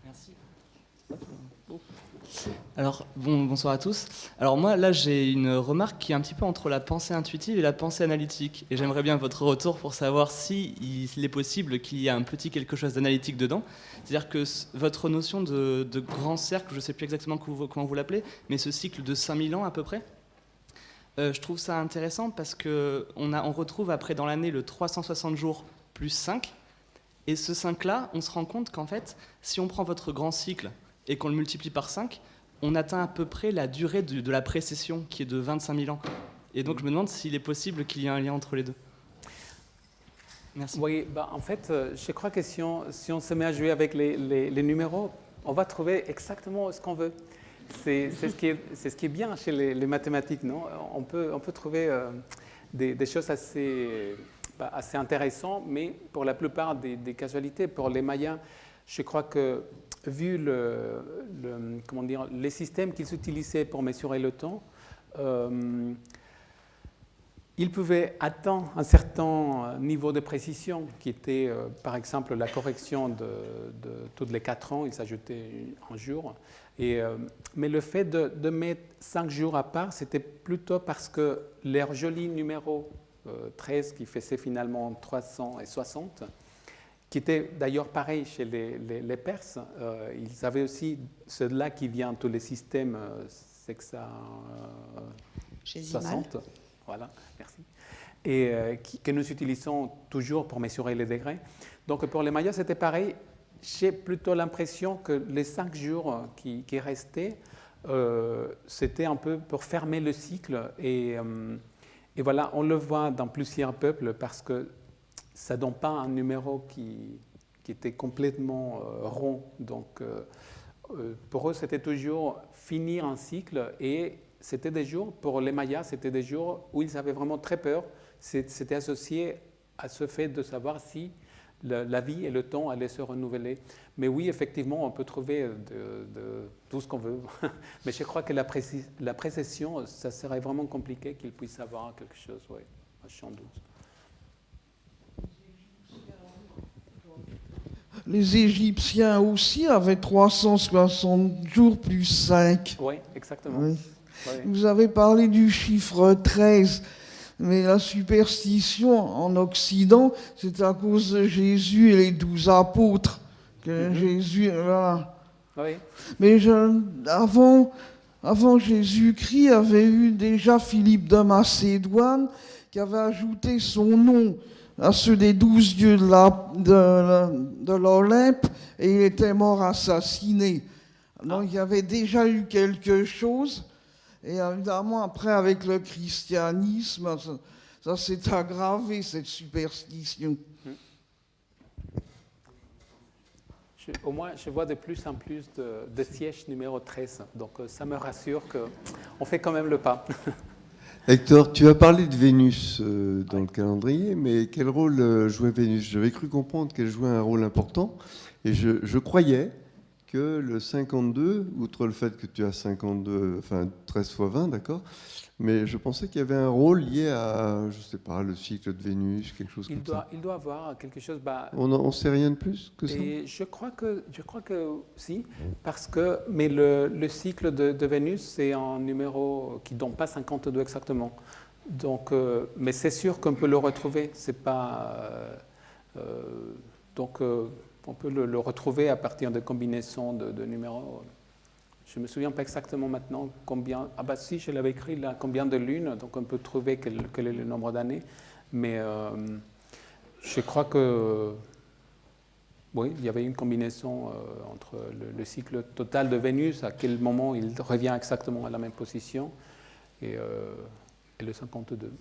Merci. Alors, bonsoir à tous. Alors moi, là, j'ai une remarque qui est un petit peu entre la pensée intuitive et la pensée analytique. Et j'aimerais bien votre retour pour savoir s'il est possible qu'il y ait un petit quelque chose d'analytique dedans. C'est-à-dire que votre notion de grand cercle, je ne sais plus exactement comment vous l'appelez, mais ce cycle de 5000 ans à peu près, je trouve ça intéressant parce qu'on retrouve après dans l'année le 360 jours plus 5. Et ce 5-là, on se rend compte qu'en fait, si on prend votre grand cycle et qu'on le multiplie par 5, on atteint à peu près la durée de la précession, qui est de 25 000 ans. Et donc, je me demande s'il est possible qu'il y ait un lien entre les deux. Merci. Oui, en fait, je crois que si on se met à jouer avec les numéros, on va trouver exactement ce qu'on veut. C'est ce qui est bien chez les mathématiques, non ? On peut trouver des choses assez intéressantes, mais pour la plupart des casualités, pour les Mayas, je crois que vu les systèmes qu'ils utilisaient pour mesurer le temps, ils pouvaient atteindre un certain niveau de précision qui était, par exemple, la correction de tous les 4 ans, ils s'ajoutaient un jour. Mais le fait de mettre 5 jours à part, c'était plutôt parce que leur joli numéro 13, qui faisait finalement 360, qui était d'ailleurs pareil chez les Perses. Ils avaient aussi ceux-là qui viennent tous les systèmes Chez Zimal. 60. Voilà, merci. Et que nous utilisons toujours pour mesurer les degrés. Donc pour les Mayas, c'était pareil. J'ai plutôt l'impression que les 5 jours qui restaient, c'était un peu pour fermer le cycle. Et voilà, on le voit dans plusieurs peuples parce que ça ne donne pas un numéro qui était complètement rond. Donc, pour eux, c'était toujours finir un cycle. Et c'était des jours, pour les Mayas, c'était des jours où ils avaient vraiment très peur. C'était associé à ce fait de savoir si la vie et le temps allaient se renouveler. Mais oui, effectivement, on peut trouver de tout ce qu'on veut. Mais je crois que la précision, ça serait vraiment compliqué qu'il puisse avoir quelque chose, oui, sans doute. Les Égyptiens aussi avaient 360 jours plus 5. Oui, exactement. Oui. Oui. Vous avez parlé du chiffre 13, mais la superstition en Occident, c'est à cause de Jésus et les 12 apôtres que Jésus... Voilà. Oui. Mais avant Jésus-Christ, il y avait eu déjà Philippe de Macédoine qui avait ajouté son nom à ceux des 12 dieux de l'Olympe, et il était mort assassiné. Donc il y avait déjà eu quelque chose, et évidemment après avec le christianisme, ça s'est aggravé, cette superstition. Au moins, je vois de plus en plus de sièges numéro 13, donc ça me rassure qu'on fait quand même le pas. Hector, tu as parlé de Vénus dans le calendrier, mais quel rôle jouait Vénus? J'avais cru comprendre qu'elle jouait un rôle important, et je croyais que le 52, outre le fait que tu as 52, enfin 13 fois 20, d'accord, mais je pensais qu'il y avait un rôle lié à, je ne sais pas, le cycle de Vénus, quelque chose comme ça. Il doit avoir quelque chose... On ne sait rien de plus que ça? Et je crois que si, parce que mais le cycle de Vénus, c'est un numéro qui ne donne pas 52 exactement. Donc, mais c'est sûr qu'on peut le retrouver. C'est pas, donc, on peut le retrouver à partir de combinaisons de numéros. Je ne me souviens pas exactement maintenant combien... Ah bah si, je l'avais écrit là, combien de lunes, donc on peut trouver quel est le nombre d'années. Mais je crois que... Oui, il y avait une combinaison entre le cycle total de Vénus, à quel moment il revient exactement à la même position, et le 52.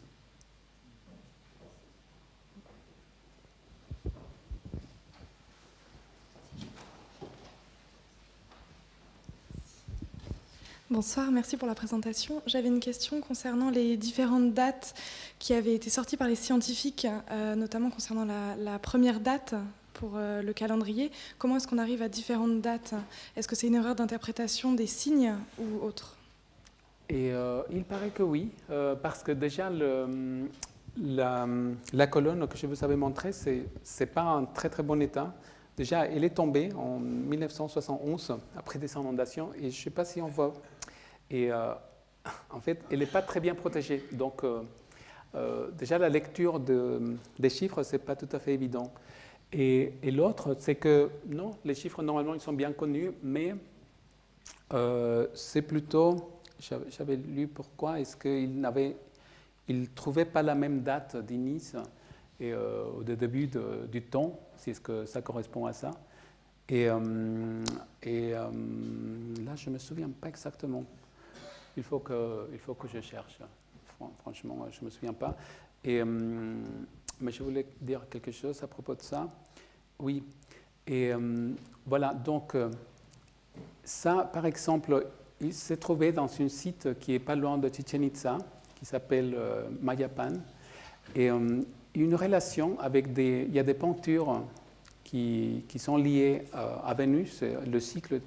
Bonsoir, merci pour la présentation. J'avais une question concernant les différentes dates qui avaient été sorties par les scientifiques, notamment concernant la première date pour le calendrier. Comment est-ce qu'on arrive à différentes dates? Est-ce que c'est une erreur d'interprétation des signes ou autre? Et il paraît que oui, parce que déjà la colonne que je vous avais montrée, c'est pas en très très bon état. Déjà, elle est tombée en 1971 après des inondations, et je ne sais pas si on voit. Et en fait, elle n'est pas très bien protégée. Donc, déjà, la lecture des chiffres, ce n'est pas tout à fait évident. Et l'autre, c'est que non, les chiffres, normalement, ils sont bien connus, mais c'est plutôt... J'avais lu pourquoi. Est-ce qu'il ne trouvait pas la même date d'inice et au début du temps, si est-ce que ça correspond à ça. Et là, je ne me souviens pas exactement. Il faut que je cherche. Franchement, je ne me souviens pas. Mais je voulais dire quelque chose à propos de ça. Oui. Et voilà, donc ça, par exemple, il s'est trouvé dans un site qui n'est pas loin de Chichen Itza, qui s'appelle Mayapan. Et une relation avec il y a des peintures qui sont liées à Vénus, le cycle.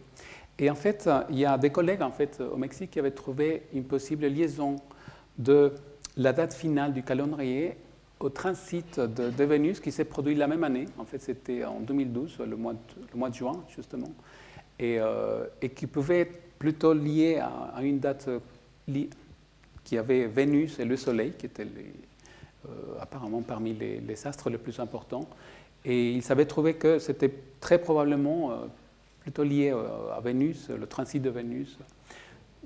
Et en fait, il y a des collègues au Mexique qui avaient trouvé une possible liaison de la date finale du calendrier au transit de Vénus qui s'est produit la même année. En fait, c'était en 2012, le mois de juin, justement, et qui pouvait être plutôt lié à une date qui avait Vénus et le Soleil, qui étaient apparemment parmi les astres les plus importants. Et ils avaient trouvé que c'était très probablement plutôt lié à Vénus, le transit de Vénus.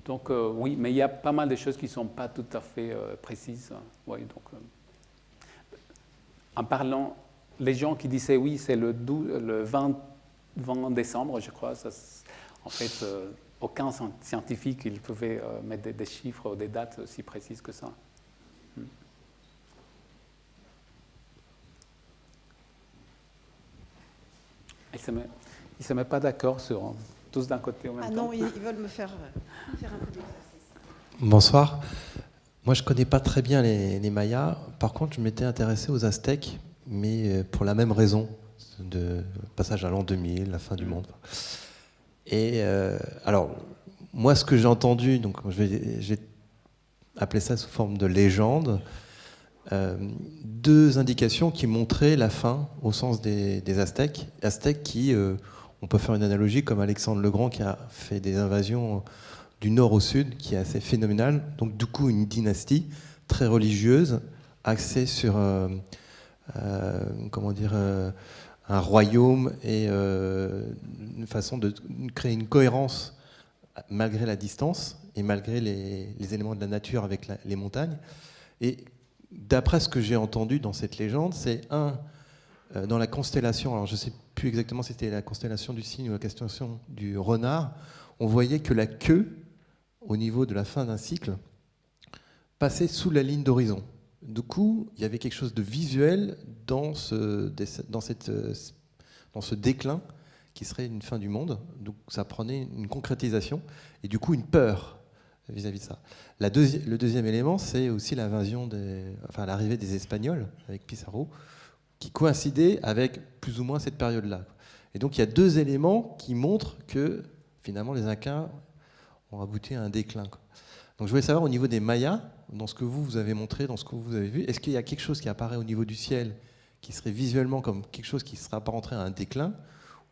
Donc oui, mais il y a pas mal de choses qui ne sont pas tout à fait précises. Oui, donc, en parlant, les gens qui disaient oui, c'est le 20 décembre, je crois, ça, en fait, aucun scientifique il pouvait mettre des chiffres ou des dates aussi précises que ça. Ils ne se mettent pas d'accord sur tous d'un côté en même temps. Ah non, ils veulent me faire un peu d'exercice. Bonsoir. Moi, je ne connais pas très bien les Mayas. Par contre, je m'étais intéressé aux Aztèques, mais pour la même raison. de passage à l'an 2000, la fin du monde. Et alors, moi, ce que j'ai entendu, donc j'ai appelé ça sous forme de légende, deux indications qui montraient la fin au sens des Aztèques. Aztèques qui, on peut faire une analogie comme Alexandre le Grand qui a fait des invasions du nord au sud, qui est assez phénoménale. Donc du coup, une dynastie très religieuse, axée sur un royaume et une façon de créer une cohérence malgré la distance et malgré les éléments de la nature avec les montagnes. Et d'après ce que j'ai entendu dans cette légende, c'est dans la constellation, alors je ne sais plus exactement si c'était la constellation du cygne ou la constellation du renard, on voyait que la queue, au niveau de la fin d'un cycle, passait sous la ligne d'horizon. Du coup, il y avait quelque chose de visuel dans ce déclin qui serait une fin du monde. Donc ça prenait une concrétisation et du coup une peur vis-à-vis de ça. Le deuxième élément, c'est aussi l'arrivée des Espagnols avec Pizarro, qui coïncidait avec plus ou moins cette période-là. Et donc il y a deux éléments qui montrent que finalement les Incas ont abouti à un déclin. Donc je voulais savoir au niveau des Mayas, dans ce que vous avez montré, dans ce que vous avez vu, est-ce qu'il y a quelque chose qui apparaît au niveau du ciel qui serait visuellement comme quelque chose qui serait apparenté à un déclin,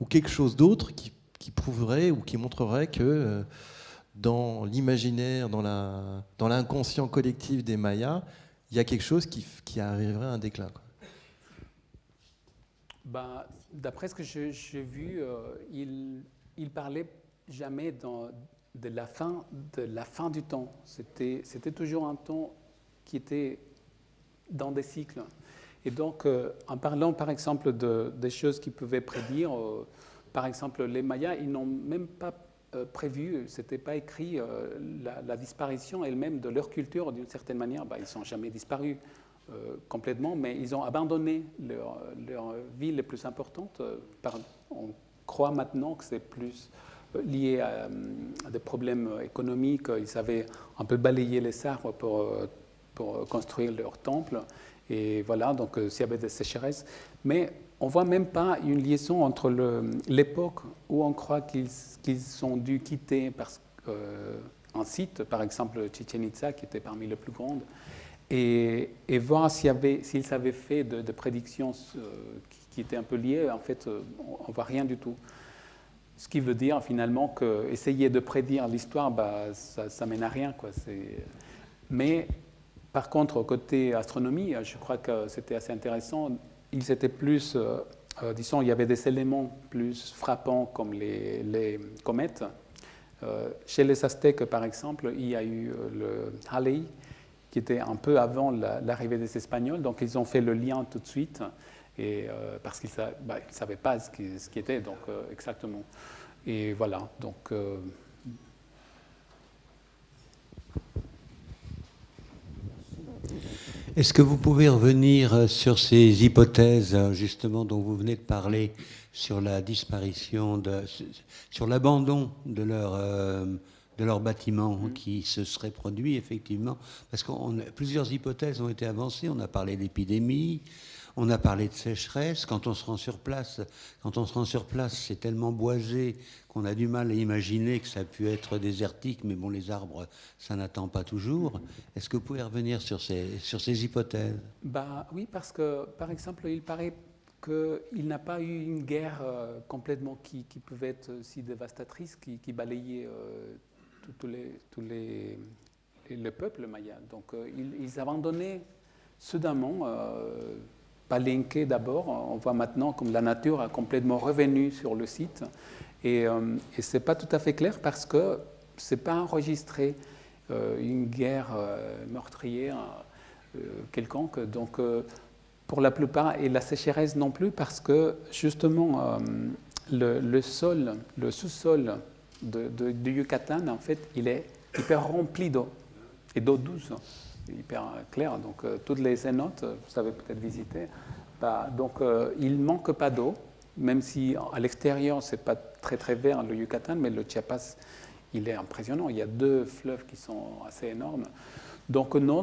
ou quelque chose d'autre qui prouverait ou qui montrerait que dans l'imaginaire, dans l'inconscient collectif des Mayas, il y a quelque chose qui arriverait à un déclin, quoi. D'après ce que j'ai vu, il parlait jamais de la fin du temps. C'était toujours un temps qui était dans des cycles. Et donc, en parlant par exemple des choses qu'ils pouvaient prédire, par exemple les Mayas, ils n'ont même pas prévu, c'était pas écrit la disparition elle-même de leur culture d'une certaine manière. Ils ne sont jamais disparus complètement, mais ils ont abandonné leur vie les plus importantes. On croit maintenant que c'est plus lié à des problèmes économiques. Ils avaient un peu balayé les arbres pour construire leur temple. Et voilà, donc s'il y avait des sécheresses. Mais on ne voit même pas une liaison entre l'époque où on croit qu'ils ont dû quitter un site, par exemple Chichen Itza, qui était parmi les plus grandes, et voir s'ils avaient fait de prédictions qui étaient un peu liées. En fait, on ne voit rien du tout. Ce qui veut dire finalement qu'essayer de prédire l'histoire, ça mène à rien, quoi. Mais par contre, côté astronomie, je crois que c'était assez intéressant. Ils étaient plus, disons, il y avait des éléments plus frappants comme les comètes. Chez les Aztèques, par exemple, il y a eu le Halley, qui était un peu avant l'arrivée des Espagnols. Donc, ils ont fait le lien tout de suite, parce qu'ils ne savaient pas ce qui était, donc exactement. Et voilà, donc... Est-ce que vous pouvez revenir sur ces hypothèses, justement, dont vous venez de parler, sur la disparition, sur l'abandon de leur bâtiment qui se serait produit, effectivement? Parce que plusieurs hypothèses ont été avancées. On a parlé d'épidémie, on a parlé de sécheresse. Quand on se rend sur place, c'est tellement boisé qu'on a du mal à imaginer que ça a pu être désertique, mais bon, les arbres, ça n'attend pas toujours. Est-ce que vous pouvez revenir sur ces hypothèses? Oui, parce que, par exemple, il paraît qu'il n'a pas eu une guerre complètement qui pouvait être si dévastatrice, qui balayait tous les peuples mayas. Donc, ils abandonnaient soudainement, Palenque d'abord. On voit maintenant comme la nature a complètement revenu sur le site. Et ce n'est pas tout à fait clair parce que ce n'est pas enregistré une guerre meurtrière quelconque. Donc, pour la plupart, et la sécheresse non plus, parce que justement, le sous-sol du Yucatan, en fait, il est hyper rempli d'eau, et d'eau douce, hyper claire. Donc, toutes les cénotes, vous avez peut-être visité, donc il ne manque pas d'eau, même si à l'extérieur, ce n'est pas très très vert le Yucatan, mais le Chiapas, il est impressionnant. Il y a 2 fleuves qui sont assez énormes. Donc non,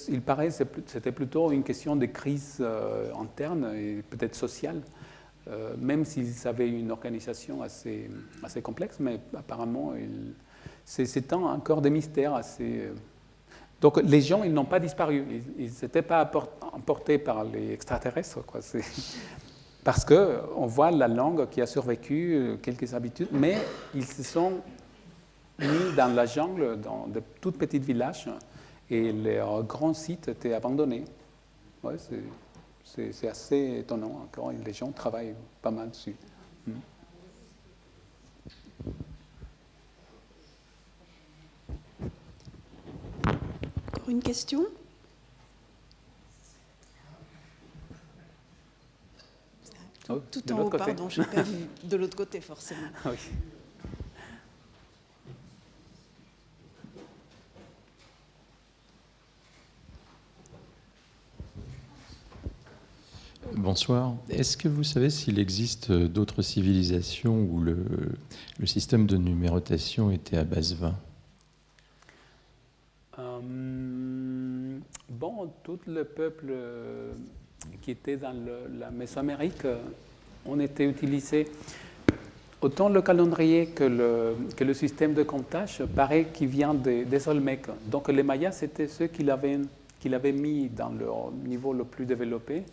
il paraît que c'était plutôt une question de crise interne et peut-être sociale. même s'ils avaient une organisation assez complexe, mais apparemment, c'est encore des mystères assez... Donc les gens, ils n'ont pas disparu, ils n'étaient pas emportés par les extraterrestres, quoi. Parce qu'on voit la langue qui a survécu, quelques habitudes, mais ils se sont mis dans la jungle, dans de tout petits villages, et leurs grands sites étaient abandonnés. Ouais, c'est assez étonnant encore, les gens travaillent pas mal dessus. Encore une question? Tout en haut, pardon, je n'ai pas vu de l'autre côté forcément. Oui. Bonsoir. Est-ce que vous savez s'il existe d'autres civilisations où le système de numérotation était à base 20? Bon, tout le peuple qui était dans la Mésoamérique, on était utilisé autant le calendrier que le système de comptage, paraît qu'il vient des Olmèques. Donc les Mayas, c'était ceux qui l'avaient mis dans leur niveau le plus développé.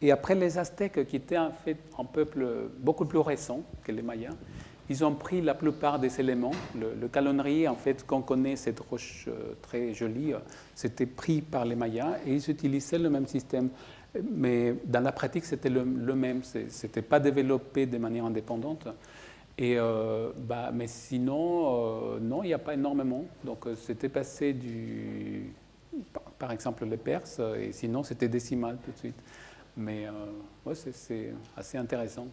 Et après les Aztèques, qui étaient en fait un peuple beaucoup plus récent que les Mayas, ils ont pris la plupart des éléments. Le calendrier, en fait, qu'on connaît, cette roche très jolie, c'était pris par les Mayas et ils utilisaient le même système. Mais dans la pratique, c'était le même. Ce n'était pas développé de manière indépendante. Et, mais sinon, non, il n'y a pas énormément. Donc, c'était passé par exemple, les Perses, et sinon, c'était décimal tout de suite. Mais ouais, c'est assez intéressant,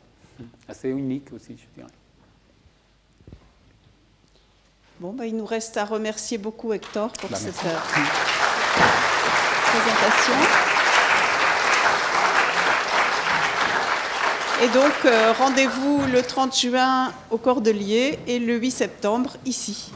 assez unique aussi, je dirais. Bon, il nous reste à remercier beaucoup Hector pour cette présentation. Et donc, rendez-vous le 30 juin au Cordelier et le 8 septembre ici.